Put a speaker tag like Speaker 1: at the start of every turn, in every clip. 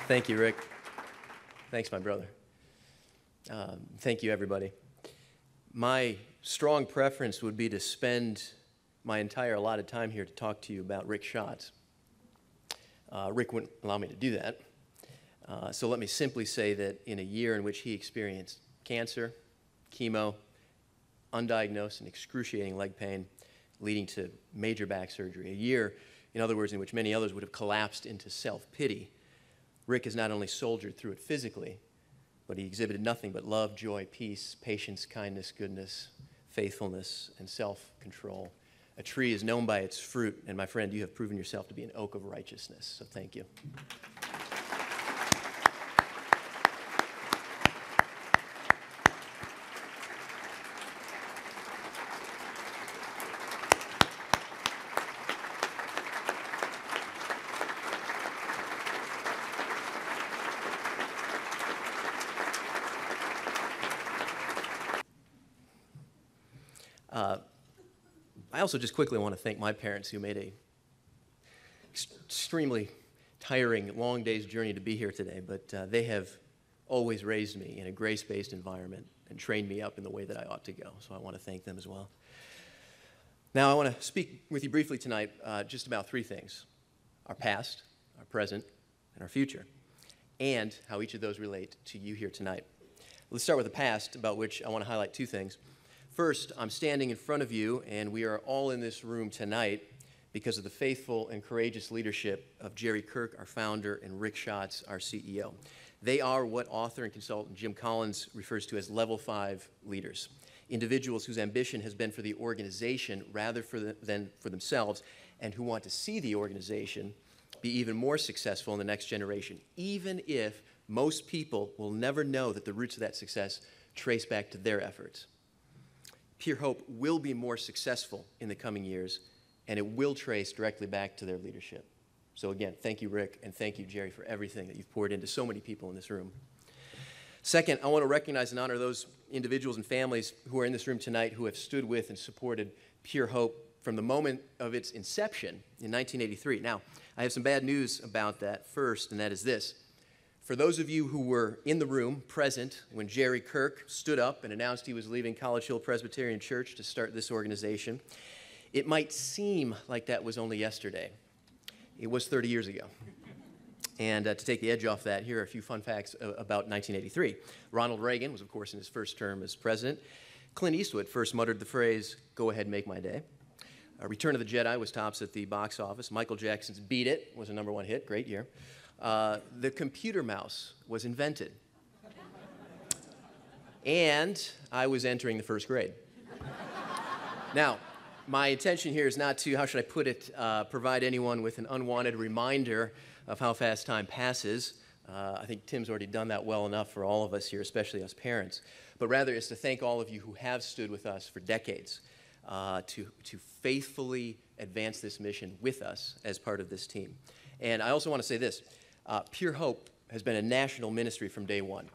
Speaker 1: Thank you, Rick. Thanks, my brother. Thank you, everybody. My strong preference would be to spend my entire allotted time here to talk to you about Rick Schatz. Rick wouldn't allow me to do that. So let me simply say that in a year in which he experienced cancer, chemo, undiagnosed and excruciating leg pain, leading to major back surgery, a year, in other words, in which many others would have collapsed into self-pity, Rick has not only soldiered through it physically, but he exhibited nothing but love, joy, peace, patience, kindness, goodness, faithfulness, and self-control. A tree is known by its fruit, and my friend, you have proven yourself to be an oak of righteousness, so thank you. I also just quickly want to thank my parents who made a extremely tiring, long day's journey to be here today, but they have always raised me in a grace-based environment and trained me up in the way that I ought to go, so I want to thank them as well. Now, I want to speak with you briefly tonight just about three things: our past, our present, and our future, and how each of those relate to you here tonight. Let's start with the past, about which I want to highlight two things. First, I'm standing in front of you, and we are all in this room tonight because of the faithful and courageous leadership of Jerry Kirk, our founder, and Rick Schatz, our CEO. They are what author and consultant Jim Collins refers to as level 5 leaders, individuals whose ambition has been for the organization rather than for themselves, and who want to see the organization be even more successful in the next generation, even if most people will never know that the roots of that success trace back to their efforts. pureHOPE will be more successful in the coming years, and it will trace directly back to their leadership. So again, thank you, Rick, and thank you, Jerry, for everything that you've poured into so many people in this room. Second, I want to recognize and honor those individuals and families who are in this room tonight who have stood with and supported pureHOPE from the moment of its inception in 1983. Now, I have some bad news about that first, and that is this. For those of you who were in the room, present, when Jerry Kirk stood up and announced he was leaving College Hill Presbyterian Church to start this organization, it might seem like that was only yesterday. It was 30 years ago. And to take the edge off that, here are a few fun facts about 1983. Ronald Reagan was, of course, in his first term as president. Clint Eastwood first muttered the phrase, "Go ahead, make my day." Return of the Jedi was tops at the box office. Michael Jackson's Beat It was a #1 hit, great year. The computer mouse was invented. And I was entering the first grade. Now, my intention here is not to, how should I put it, provide anyone with an unwanted reminder of how fast time passes. I think Tim's already done that well enough for all of us here, especially us parents. But rather, it's to thank all of you who have stood with us for decades to faithfully advance this mission with us as part of this team. And I also want to say this. pureHOPE has been a national ministry from day one,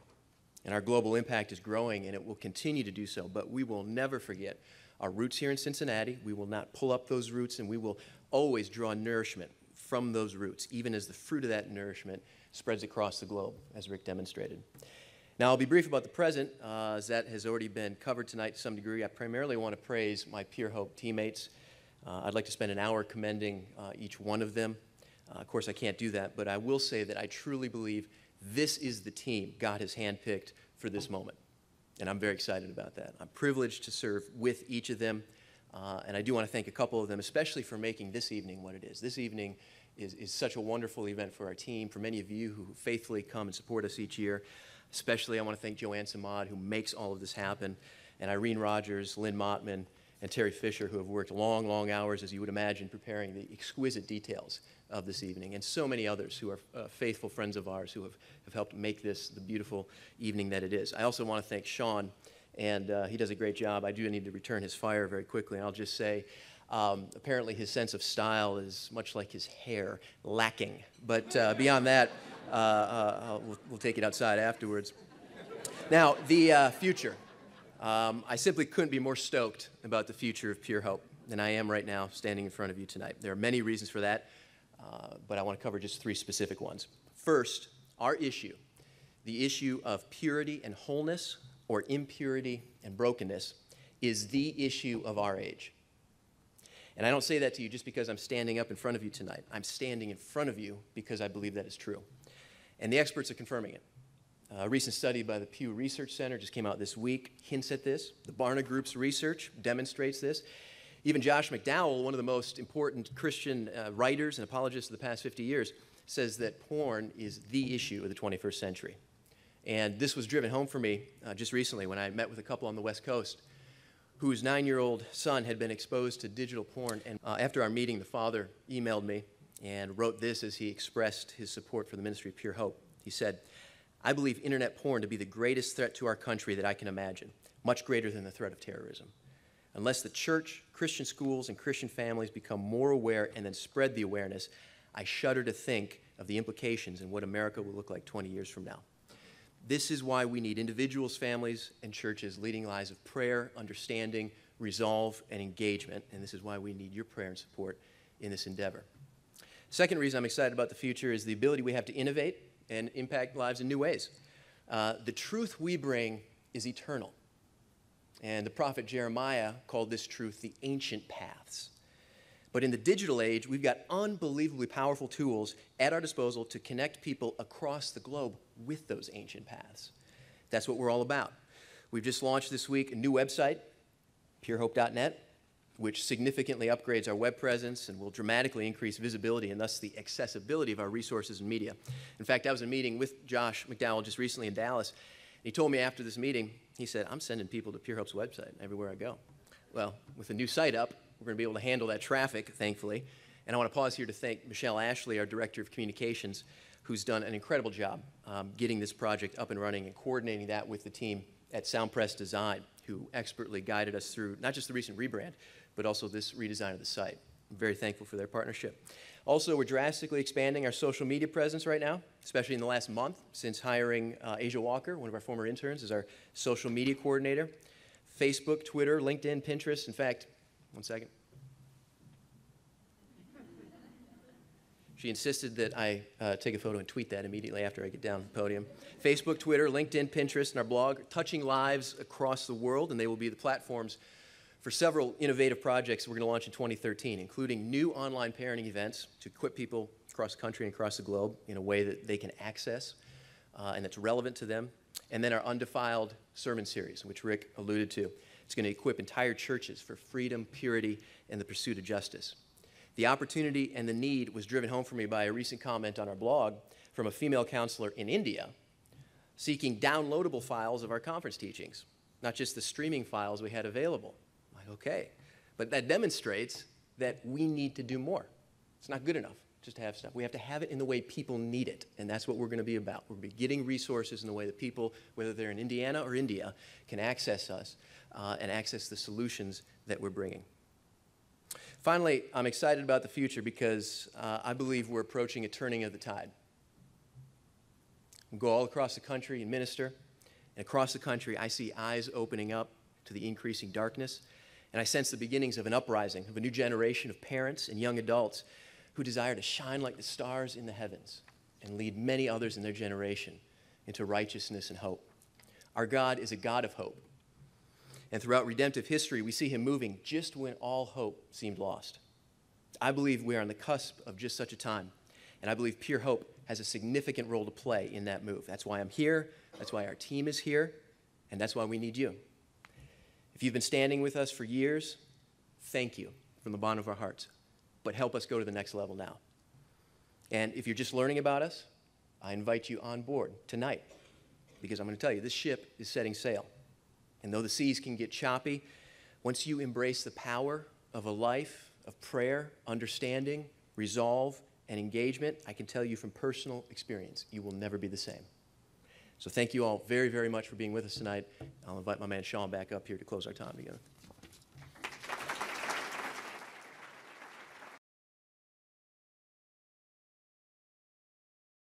Speaker 1: and our global impact is growing, and it will continue to do so, but we will never forget our roots here in Cincinnati. We will not pull up those roots, and we will always draw nourishment from those roots, even as the fruit of that nourishment spreads across the globe, as Rick demonstrated. Now, I'll be brief about the present, as that has already been covered tonight to some degree. I primarily want to praise my pureHOPE teammates. I'd like to spend an hour commending each one of them. Of course, I can't do that, but I will say that I truly believe this is the team God has handpicked for this moment, and I'm very excited about that. I'm privileged to serve with each of them, and I do want to thank a couple of them, especially for making this evening what it is. This evening is such a wonderful event for our team, for many of you who faithfully come and support us each year. Especially, I want to thank Joanne Samad, who makes all of this happen, and Irene Rogers, Lynn Mottman, and Terry Fisher, who have worked long, long hours, as you would imagine, preparing the exquisite details of this evening, and so many others who are faithful friends of ours who have helped make this the beautiful evening that it is. I also want to thank Sean, and he does a great job. I do need to return his fire very quickly, and I'll just say, apparently his sense of style is much like his hair, lacking. But beyond that, we'll take it outside afterwards. Now, the future. I simply couldn't be more stoked about the future of pureHOPE than I am right now standing in front of you tonight. There are many reasons for that, but I want to cover just three specific ones. First, our issue, the issue of purity and wholeness or impurity and brokenness, is the issue of our age. And I don't say that to you just because I'm standing up in front of you tonight. I'm standing in front of you because I believe that is true. And the experts are confirming it. A recent study by the Pew Research Center just came out this week, hints at this. The Barna Group's research demonstrates this. Even Josh McDowell, one of the most important Christian writers and apologists of the past 50 years, says that porn is the issue of the 21st century. And this was driven home for me just recently when I met with a couple on the West Coast whose 9-year-old son had been exposed to digital porn. And after our meeting, the father emailed me and wrote this as he expressed his support for the ministry of Pure Hope. He said, "I believe internet porn to be the greatest threat to our country that I can imagine, much greater than the threat of terrorism. Unless the church, Christian schools, and Christian families become more aware and then spread the awareness, I shudder to think of the implications and what America will look like 20 years from now." This is why we need individuals, families, and churches leading lives of prayer, understanding, resolve, and engagement. And this is why we need your prayer and support in this endeavor. Second reason I'm excited about the future is the ability we have to innovate and impact lives in new ways. The truth we bring is eternal. And the prophet Jeremiah called this truth the ancient paths. But in the digital age, we've got unbelievably powerful tools at our disposal to connect people across the globe with those ancient paths. That's what we're all about. We've just launched this week a new website, purehope.net, which significantly upgrades our web presence and will dramatically increase visibility and thus the accessibility of our resources and media. In fact, I was in a meeting with Josh McDowell just recently in Dallas. He told me after this meeting, he said, "I'm sending people to Pure Hope's website everywhere I go." Well, with the new site up, we're going to be able to handle that traffic, thankfully. And I want to pause here to thank Michelle Ashley, our Director of Communications, who's done an incredible job getting this project up and running and coordinating that with the team at Soundpress Design, who expertly guided us through not just the recent rebrand, but also this redesign of the site. I'm very thankful for their partnership. Also, we're drastically expanding our social media presence right now, especially in the last month since hiring Asia Walker, one of our former interns, as our social media coordinator. Facebook, Twitter, LinkedIn, Pinterest. In fact, one second. She insisted that I take a photo and tweet that immediately after I get down the podium. Facebook, Twitter, LinkedIn, Pinterest, and our blog, touching lives across the world, and they will be the platforms for several innovative projects we're going to launch in 2013, including new online parenting events to equip people across the country and across the globe in a way that they can access and that's relevant to them. And then our Undefiled sermon series, which Rick alluded to. It's going to equip entire churches for freedom, purity, and the pursuit of justice. The opportunity and the need was driven home for me by a recent comment on our blog from a female counselor in India seeking downloadable files of our conference teachings, not just the streaming files we had available. I'm like, okay. But that demonstrates that we need to do more. It's not good enough just to have stuff. We have to have it in the way people need it, and that's what we're going to be about. We're going to be getting resources in the way that people, whether they're in Indiana or India, can access us and access the solutions that we're bringing. Finally, I'm excited about the future because I believe we're approaching a turning of the tide. We'll go all across the country and minister, and across the country I see eyes opening up to the increasing darkness, and I sense the beginnings of an uprising of a new generation of parents and young adults who desire to shine like the stars in the heavens and lead many others in their generation into righteousness and hope. Our God is a God of hope. And throughout redemptive history, we see him moving just when all hope seemed lost. I believe we are on the cusp of just such a time, and I believe Pure Hope has a significant role to play in that move. That's why I'm here, that's why our team is here, and that's why we need you. If you've been standing with us for years, thank you from the bottom of our hearts. But help us go to the next level now. And if you're just learning about us, I invite you on board tonight, because I'm going to tell you, this ship is setting sail. And though the seas can get choppy, once you embrace the power of a life of prayer, understanding, resolve, and engagement, I can tell you from personal experience, you will never be the same. So thank you all very, very much for being with us tonight. I'll invite my man Sean back up here to close our time together.